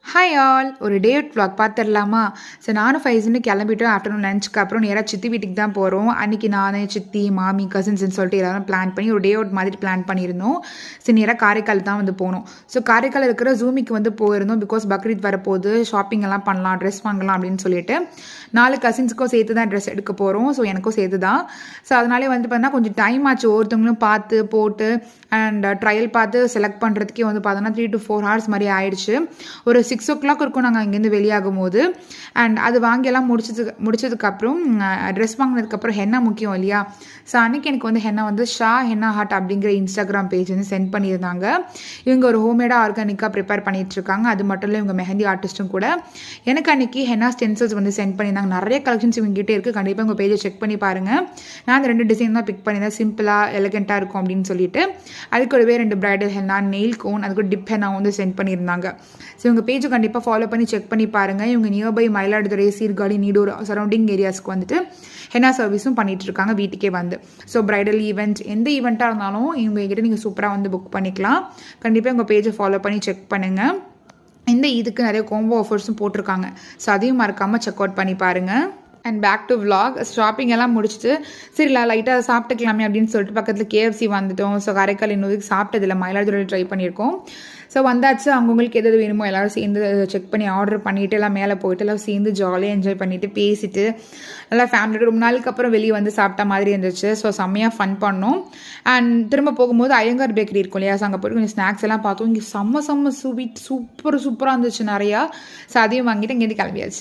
Hi all ஒரு day out vlog பார்த்துடலாமா? So நானும் ஃபைஸுன்னு கிளம்பிட்டோம். ஆஃப்டர்நூன் லஞ்சுக்கு அப்புறம் நேராக சித்தி வீட்டுக்கு தான் போகிறோம். அன்றைக்கி நான் சித்தி மாமி கசின்ஸ்ன்னு சொல்லிட்டு எல்லாரும் பிளான் பண்ணி ஒரு டே அவுட் மாதிரி பிளான் பண்ணியிருந்தோம். ஸோ நேராக காரைக்கால் தான் வந்து போனோம். ஸோ காரைக்கால் இருக்கிற ஜூமிக்கு வந்து போயிருந்தோம். பிகாஸ் பக்ரீத் வரப்போகுது, ஷாப்பிங் எல்லாம் பண்ணலாம், ட்ரெஸ் வாங்கலாம் அப்படின்னு சொல்லிட்டு 4 கசின்ஸுக்கும் சேர்த்து தான் ட்ரெஸ் எடுக்க போகிறோம். ஸோ எனக்கும் சேர்த்து தான். ஸோ அதனாலே வந்து பார்த்தீங்கன்னா கொஞ்சம் டைம் ஆச்சு. ஒவ்வொருத்தவங்களும் பார்த்து போட்டு அண்ட் ட்ரையல் பார்த்து செலக்ட் பண்ணுறதுக்கே வந்து பார்த்தோன்னா 3 to 4 hours மாதிரி ஆயிடுச்சு. ஒரு 6 o'clock இருக்கும் நாங்கள் இங்கேருந்து வெளியாகும் போது. அண்ட் அது வாங்கியெல்லாம் முடிச்சதுக்கப்புறம் ட்ரெஸ் வாங்கினதுக்கப்புறம் ஹென்னா முக்கியம் இல்லையா? ஸோ அன்றைக்கி எனக்கு வந்து ஹென்னா வந்து ஷா ஹென்னா ஹாட் அப்படிங்கிற இன்ஸ்டாகிராம் பேஜ் வந்து சென்ட் பண்ணியிருந்தாங்க. இவங்க ஒரு ஹோம்மேடாக ஆர்கானிக்காக ப்ரிப்பேர் பண்ணிகிட்ருக்காங்க. அது மட்டும் இல்லை இவங்க மெஹந்தி ஆர்டிஸ்ட்டும் கூட. எனக்கு அன்றைக்கி ஹென்னா ஸ்டென்சில்ஸ் வந்து சென்ட் பண்ணியிருந்தாங்க. நிறைய கலெக்ஷன்ஸ் இவங்ககிட்ட இருக்குது. கண்டிப்பாக உங்கள் பேஜை செக் பண்ணி பாருங்கள். நான் அந்த 2 டிசைன் தான் பிக் பண்ணியிருந்தேன். சிம்பிளாக எலகெண்ட்டாக இருக்கும் அப்படின்னு சொல்லிட்டு. அதுக்கூடவே 2 பிரைடல் ஹென்னா, நெயில் கோன், அதுக்கு டிப் ஹென்னா வந்து சென்ட் பண்ணியிருந்தாங்க. ஸோ உங்கள் பேஜை கண்டிப்பாக ஃபாலோ பண்ணி செக் பண்ணி பாருங்கள். இவங்க நியர்பை மயிலாடுதுறை, சீர்காழி, நீடூர் சரௌண்டிங் ஏரியாஸ்க்கு வந்துட்டு ஹென்னா சர்வீஸும் பண்ணிகிட்டு இருக்காங்க வீட்டுக்கே வந்து. ஸோ பிரைடல் ஈவெண்ட் எந்த ஈவெண்ட்டாக இருந்தாலும் இவங்க கிட்ட நீங்கள் சூப்பராக வந்து புக் பண்ணிக்கலாம். கண்டிப்பாக உங்கள் பேஜை ஃபாலோ பண்ணி செக் பண்ணுங்கள். இந்த இதுக்கு நிறைய காம்போ ஆஃபர்ஸும் போட்டிருக்காங்க. ஸோ அதையும் மறக்காமல் செக் அவுட் பண்ணி பாருங்கள். And back to vlog. Shopping எல்லாம் முடிச்சுட்டு சரி லைட்டாக சாப்பிட்டுக்கலாமே அப்படின்னு சொல்லிட்டு பக்கத்தில் KFC வந்துட்டோம். ஸோ காரைக்கால் இன்னும் சாப்பிட்டதில்லை, மயிலாடுதுறை ட்ரை பண்ணியிருக்கோம். ஸோ வந்தாச்சு. அவங்களுக்கு எது வேணுமோ எல்லோரும் சேர்ந்து செக் பண்ணி ஆர்டர் பண்ணிவிட்டு எல்லாம் மேலே போயிட்டு எல்லாம் சேர்ந்து ஜாலியாக என்ஜாய் பண்ணிவிட்டு பேசிட்டு நல்லா ஃபேமிலியோட ரொம்ப நாளுக்கு அப்புறம் வெளியே வந்து சாப்பிட்ட மாதிரி இருந்துச்சு. ஸோ செம்மையாக ஃபன் பண்ணோம். அண்ட் திரும்ப போகும்போது ஐயங்கார் பேக்கரி இருக்கும் இல்லையா? ஸோ அங்கே போய்ட்டு கொஞ்சம் ஸ்நாக்ஸ் எல்லாம் பார்த்தோம். இங்கே செம்ம ஸ்வீட் சூப்பராக இருந்துச்சு நிறையா. ஸோ அதையும் வாங்கிட்டு இங்கேருந்து கிளம்பியாச்சு.